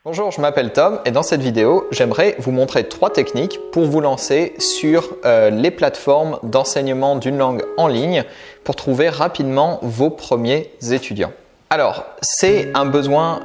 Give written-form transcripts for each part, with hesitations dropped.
Bonjour, je m'appelle Tom et dans cette vidéo, j'aimerais vous montrer 3 techniques pour vous lancer sur les plateformes d'enseignement d'une langue en ligne pour trouver rapidement vos premiers étudiants. Alors, c'est un besoin,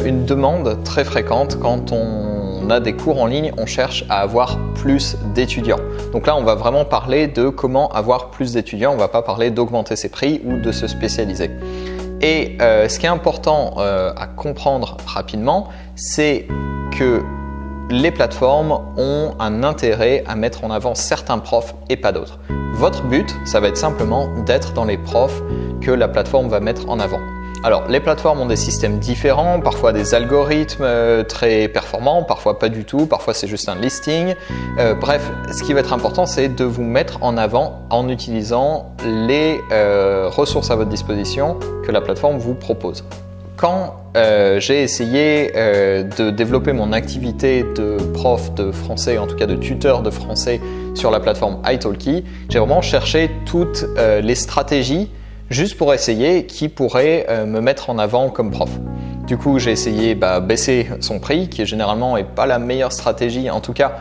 une demande très fréquente quand on a des cours en ligne, on cherche à avoir plus d'étudiants. Donc là, on va vraiment parler de comment avoir plus d'étudiants, on ne va pas parler d'augmenter ses prix ou de se spécialiser. Et ce qui est important à comprendre rapidement, c'est que les plateformes ont un intérêt à mettre en avant certains profs et pas d'autres. Votre but, ça va être simplement d'être dans les profs que la plateforme va mettre en avant. Alors, les plateformes ont des systèmes différents, parfois des algorithmes très performants, parfois pas du tout, parfois c'est juste un listing. Bref, ce qui va être important, c'est de vous mettre en avant en utilisant les ressources à votre disposition que la plateforme vous propose. Quand j'ai essayé de développer mon activité de prof de français, en tout cas de tuteur de français sur la plateforme italki, j'ai vraiment cherché toutes les stratégies juste pour essayer qui pourrait me mettre en avant comme prof. Du coup, j'ai essayé baisser son prix, qui généralement n'est pas la meilleure stratégie, en tout cas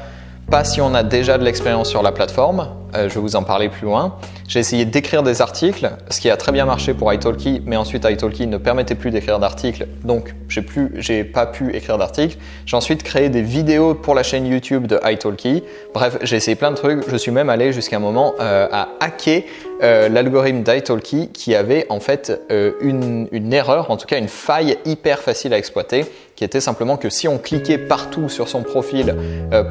pas si on a déjà de l'expérience sur la plateforme. Je vais vous en parler plus loin. J'ai essayé d'écrire des articles, ce qui a très bien marché pour italki, mais ensuite italki ne permettait plus d'écrire d'articles, donc j'ai pas pu écrire d'articles. J'ai ensuite créé des vidéos pour la chaîne YouTube de italki. Bref, j'ai essayé plein de trucs. Je suis même allé jusqu'à un moment à hacker l'algorithme d'italki qui avait en fait une erreur, en tout cas une faille hyper facile à exploiter, qui était simplement que si on cliquait partout sur son profil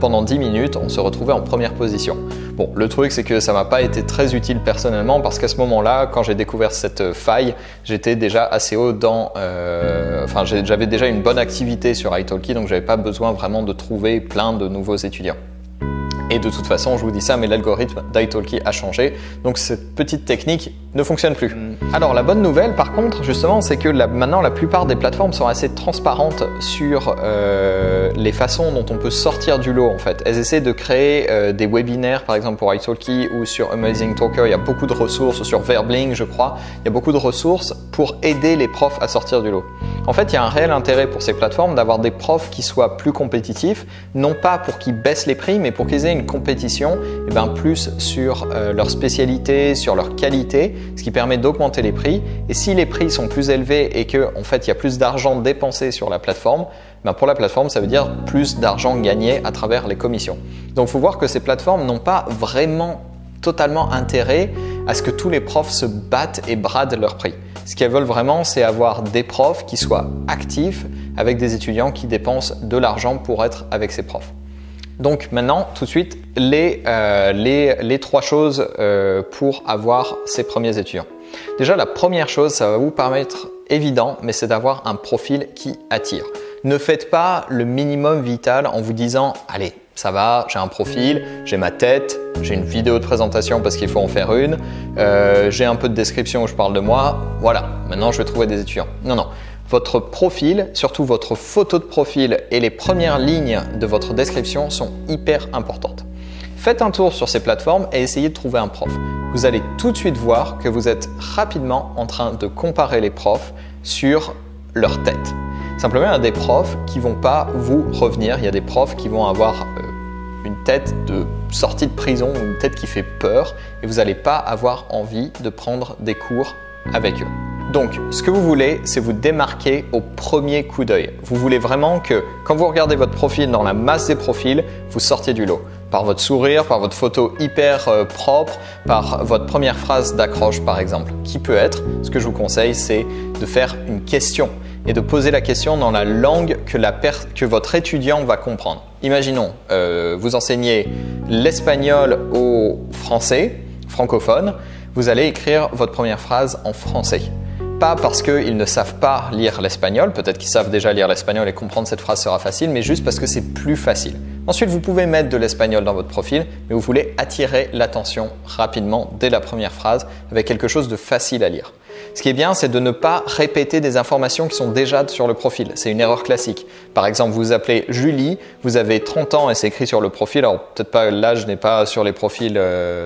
pendant 10 minutes, on se retrouvait en première position. Bon, le truc c'est que ça m'a pas été très utile personnellement parce qu'à ce moment-là, quand j'ai découvert cette faille, j'étais déjà assez haut dans... j'avais déjà une bonne activité sur italki, donc j'avais pas besoin vraiment de trouver plein de nouveaux étudiants. Et de toute façon, je vous dis ça, mais l'algorithme d'italki a changé, donc cette petite technique ne fonctionne plus. Alors la bonne nouvelle par contre, justement, c'est que maintenant la plupart des plateformes sont assez transparentes sur les façons dont on peut sortir du lot en fait. Elles essaient de créer des webinaires par exemple pour italki ou sur Amazing Talker, il y a beaucoup de ressources, sur Verbling je crois, il y a beaucoup de ressources pour aider les profs à sortir du lot. En fait, il y a un réel intérêt pour ces plateformes d'avoir des profs qui soient plus compétitifs, non pas pour qu'ils baissent les prix, mais pour qu'ils aient une compétition plus sur leur spécialité, sur leur qualité, ce qui permet d'augmenter les prix. Et si les prix sont plus élevés et qu'en fait il y a plus d'argent dépensé sur la plateforme, pour la plateforme ça veut dire plus d'argent gagné à travers les commissions. Donc il faut voir que ces plateformes n'ont pas vraiment totalement intérêt à ce que tous les profs se battent et bradent leurs prix. Ce qu'elles veulent vraiment, c'est avoir des profs qui soient actifs avec des étudiants qui dépensent de l'argent pour être avec ces profs. Donc maintenant, tout de suite, les 3 choses pour avoir ces premiers étudiants. Déjà, la première chose, ça va vous paraître évident, mais c'est d'avoir un profil qui attire. Ne faites pas le minimum vital en vous disant « Allez, ça va, j'ai un profil, j'ai ma tête, j'ai une vidéo de présentation parce qu'il faut en faire une, j'ai un peu de description où je parle de moi, voilà, maintenant je vais trouver des étudiants. » Non, non. Votre profil, surtout votre photo de profil et les premières lignes de votre description sont hyper importantes. Faites un tour sur ces plateformes et essayez de trouver un prof. Vous allez tout de suite voir que vous êtes rapidement en train de comparer les profs sur leur tête. Simplement, il y a des profs qui ne vont pas vous revenir. Il y a des profs qui vont avoir une tête de sortie de prison ou une tête qui fait peur et vous n'allez pas avoir envie de prendre des cours avec eux. Donc, ce que vous voulez, c'est vous démarquer au premier coup d'œil. Vous voulez vraiment que, quand vous regardez votre profil dans la masse des profils, vous sortiez du lot. Par votre sourire, par votre photo hyper propre, par votre première phrase d'accroche par exemple. Qui peut être, ce que je vous conseille, c'est de faire une question et de poser la question dans la langue que votre étudiant va comprendre. Imaginons, vous enseignez l'espagnol aux Français, francophones, vous allez écrire votre première phrase en français. Pas parce qu'ils ne savent pas lire l'espagnol, peut-être qu'ils savent déjà lire l'espagnol et comprendre cette phrase sera facile, mais juste parce que c'est plus facile. Ensuite, vous pouvez mettre de l'espagnol dans votre profil, mais vous voulez attirer l'attention rapidement dès la première phrase avec quelque chose de facile à lire. Ce qui est bien, c'est de ne pas répéter des informations qui sont déjà sur le profil. C'est une erreur classique. Par exemple, vous vous appelez Julie, vous avez 30 ans et c'est écrit sur le profil. Alors peut-être pas l'âge n'est pas sur les profils,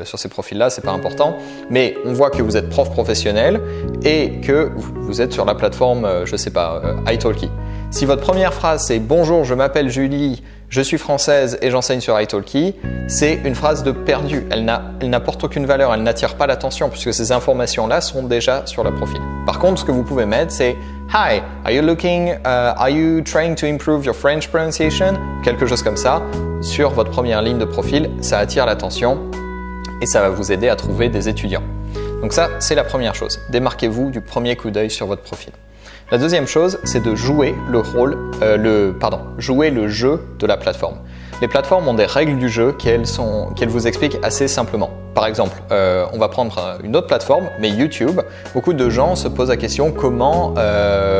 sur ces profils-là, c'est pas important. Mais on voit que vous êtes prof professionnel et que vous êtes sur la plateforme, je sais pas, italki. Si votre première phrase c'est « Bonjour, je m'appelle Julie, je suis française et j'enseigne sur italki », c'est une phrase de perdu. Elle n'apporte aucune valeur, elle n'attire pas l'attention puisque ces informations-là sont déjà sur le profil. Par contre, ce que vous pouvez mettre, c'est « Hi, are you trying to improve your French pronunciation ?» Quelque chose comme ça. Sur votre première ligne de profil, ça attire l'attention et ça va vous aider à trouver des étudiants. Donc ça, c'est la première chose. Démarquez-vous du premier coup d'œil sur votre profil. La deuxième chose, c'est de jouer jouer le jeu de la plateforme. Les plateformes ont des règles du jeu qu'elles vous expliquent assez simplement. Par exemple, on va prendre une autre plateforme, mais YouTube. Beaucoup de gens se posent la question comment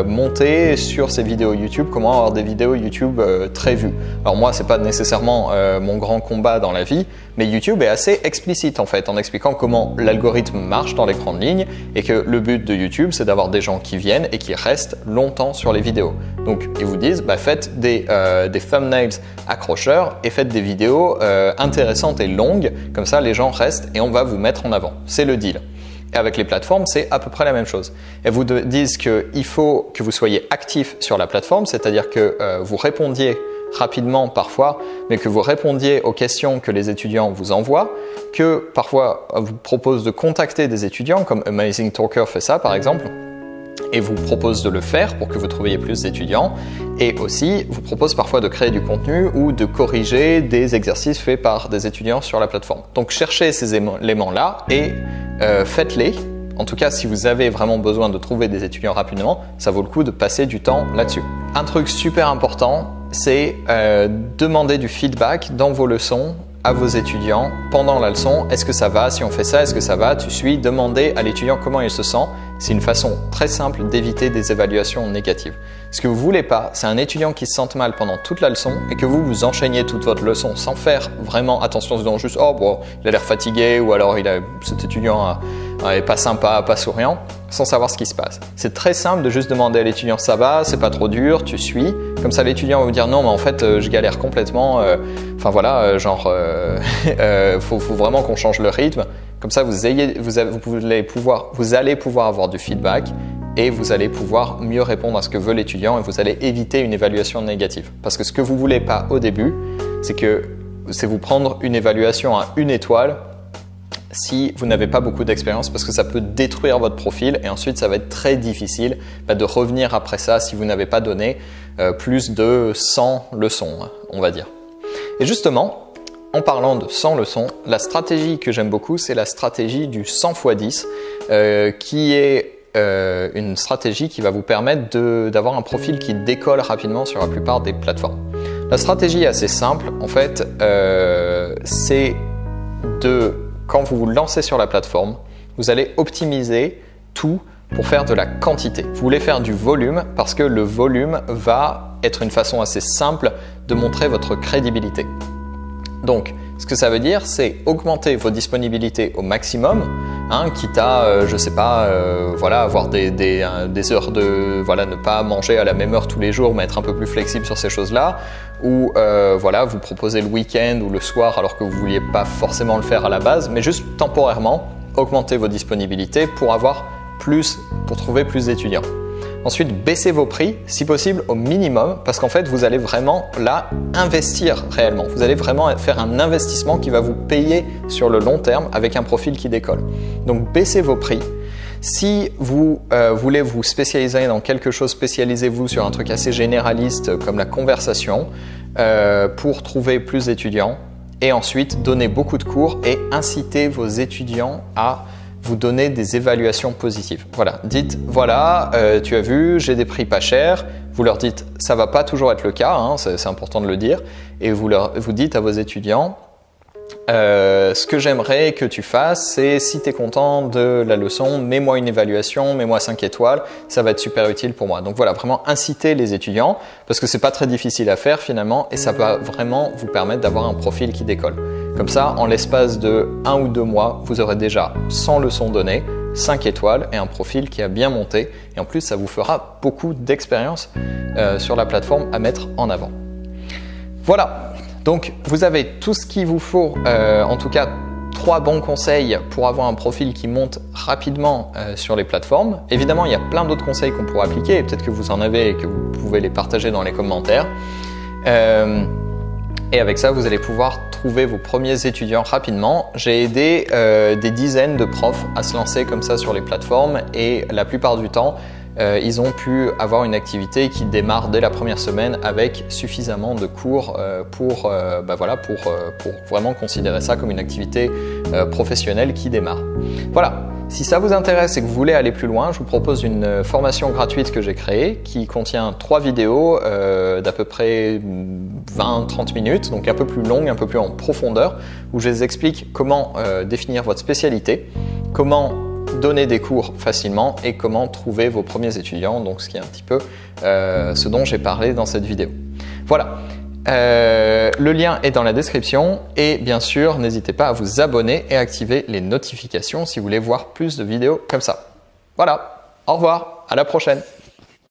monter sur ces vidéos YouTube, comment avoir des vidéos YouTube très vues. Alors moi, c'est pas nécessairement mon grand combat dans la vie, mais YouTube est assez explicite en fait, en expliquant comment l'algorithme marche dans les grandes lignes et que le but de YouTube, c'est d'avoir des gens qui viennent et qui restent longtemps sur les vidéos. Donc, ils vous disent, faites des thumbnails accrocheurs et faites des vidéos intéressantes et longues, comme ça les gens restent et on va vous mettre en avant. C'est le deal. Et avec les plateformes, c'est à peu près la même chose. Elles vous disent qu'il faut que vous soyez actif sur la plateforme, c'est-à-dire que vous répondiez rapidement parfois, mais que vous répondiez aux questions que les étudiants vous envoient, que parfois vous propose de contacter des étudiants, comme Amazing Talker fait ça par exemple, et vous propose de le faire pour que vous trouviez plus d'étudiants, et aussi vous propose parfois de créer du contenu ou de corriger des exercices faits par des étudiants sur la plateforme. Donc cherchez ces éléments-là et faites-les. En tout cas, si vous avez vraiment besoin de trouver des étudiants rapidement, ça vaut le coup de passer du temps là-dessus. Un truc super important, c'est demander du feedback dans vos leçons à vos étudiants pendant la leçon. Est-ce que ça va? Si on fait ça, est-ce que ça va? Tu suis? Demandez à l'étudiant comment il se sent. C'est une façon très simple d'éviter des évaluations négatives. Ce que vous voulez pas, c'est un étudiant qui se sente mal pendant toute la leçon et que vous enchaîniez toute votre leçon sans faire vraiment attention, disant juste « Oh, bon, il a l'air fatigué » ou alors cet étudiant est pas sympa, pas souriant, sans savoir ce qui se passe. C'est très simple de juste demander à l'étudiant « Ça va? C'est pas trop dur? Tu suis ?» Comme ça, l'étudiant va vous dire « Non, mais en fait, je galère complètement. Enfin voilà, faut vraiment qu'on change le rythme. » Comme ça, vous allez pouvoir avoir du feedback et vous allez pouvoir mieux répondre à ce que veut l'étudiant et vous allez éviter une évaluation négative. Parce que ce que vous ne voulez pas au début, c'est vous prendre une évaluation à 1 étoile si vous n'avez pas beaucoup d'expérience parce que ça peut détruire votre profil et ensuite ça va être très difficile de revenir après ça si vous n'avez pas donné plus de 100 leçons, on va dire. Et justement, en parlant de 100 leçons, la stratégie que j'aime beaucoup, c'est la stratégie du 100 x 10 qui est une stratégie qui va vous permettre d'avoir un profil qui décolle rapidement sur la plupart des plateformes. La stratégie est assez simple, en fait, c'est quand vous vous lancez sur la plateforme, vous allez optimiser tout pour faire de la quantité. Vous voulez faire du volume parce que le volume va être une façon assez simple de montrer votre crédibilité. Donc, ce que ça veut dire, c'est augmenter vos disponibilités au maximum, quitte à, je sais pas, avoir des heures de, ne pas manger à la même heure tous les jours, mais être un peu plus flexible sur ces choses-là, ou vous proposer le week-end ou le soir alors que vous vouliez pas forcément le faire à la base, mais juste temporairement augmenter vos disponibilités pour trouver plus d'étudiants. Ensuite, baissez vos prix, si possible au minimum, parce qu'en fait, vous allez vraiment là investir réellement. Vous allez vraiment faire un investissement qui va vous payer sur le long terme avec un profil qui décolle. Donc, baissez vos prix. Si vous voulez vous spécialiser dans quelque chose, spécialisez-vous sur un truc assez généraliste comme la conversation pour trouver plus d'étudiants. Et ensuite, donnez beaucoup de cours et incitez vos étudiants à vous donner des évaluations positives. Voilà, dites voilà, tu as vu, j'ai des prix pas chers. Vous leur dites, ça va pas toujours être le cas, c'est important de le dire, et vous dites à vos étudiants, ce que j'aimerais que tu fasses, c'est si tu es content de la leçon, mets-moi une évaluation, mets-moi 5 étoiles, ça va être super utile pour moi. Donc voilà, vraiment inciter les étudiants, parce que c'est pas très difficile à faire finalement, et ça va vraiment vous permettre d'avoir un profil qui décolle. Comme ça, en l'espace de 1 ou 2 mois, vous aurez déjà 100 leçons données, 5 étoiles et un profil qui a bien monté. Et en plus, ça vous fera beaucoup d'expérience sur la plateforme à mettre en avant. Voilà, donc vous avez tout ce qu'il vous faut, en tout cas 3 bons conseils pour avoir un profil qui monte rapidement sur les plateformes. Évidemment, il y a plein d'autres conseils qu'on pourrait appliquer, et peut-être que vous en avez et que vous pouvez les partager dans les commentaires. Et avec ça, vous allez pouvoir trouver vos premiers étudiants rapidement. J'ai aidé des dizaines de profs à se lancer comme ça sur les plateformes, et la plupart du temps, ils ont pu avoir une activité qui démarre dès la première semaine avec suffisamment de cours pour vraiment considérer ça comme une activité professionnelle qui démarre. Voilà. Si ça vous intéresse et que vous voulez aller plus loin, je vous propose une formation gratuite que j'ai créée qui contient 3 vidéos d'à peu près 20-30 minutes, donc un peu plus longue, un peu plus en profondeur, où je vous explique comment définir votre spécialité, comment donner des cours facilement et comment trouver vos premiers étudiants, donc ce qui est un petit peu ce dont j'ai parlé dans cette vidéo. Voilà. Le lien est dans la description et bien sûr, n'hésitez pas à vous abonner et activer les notifications si vous voulez voir plus de vidéos comme ça. Voilà, au revoir, à la prochaine.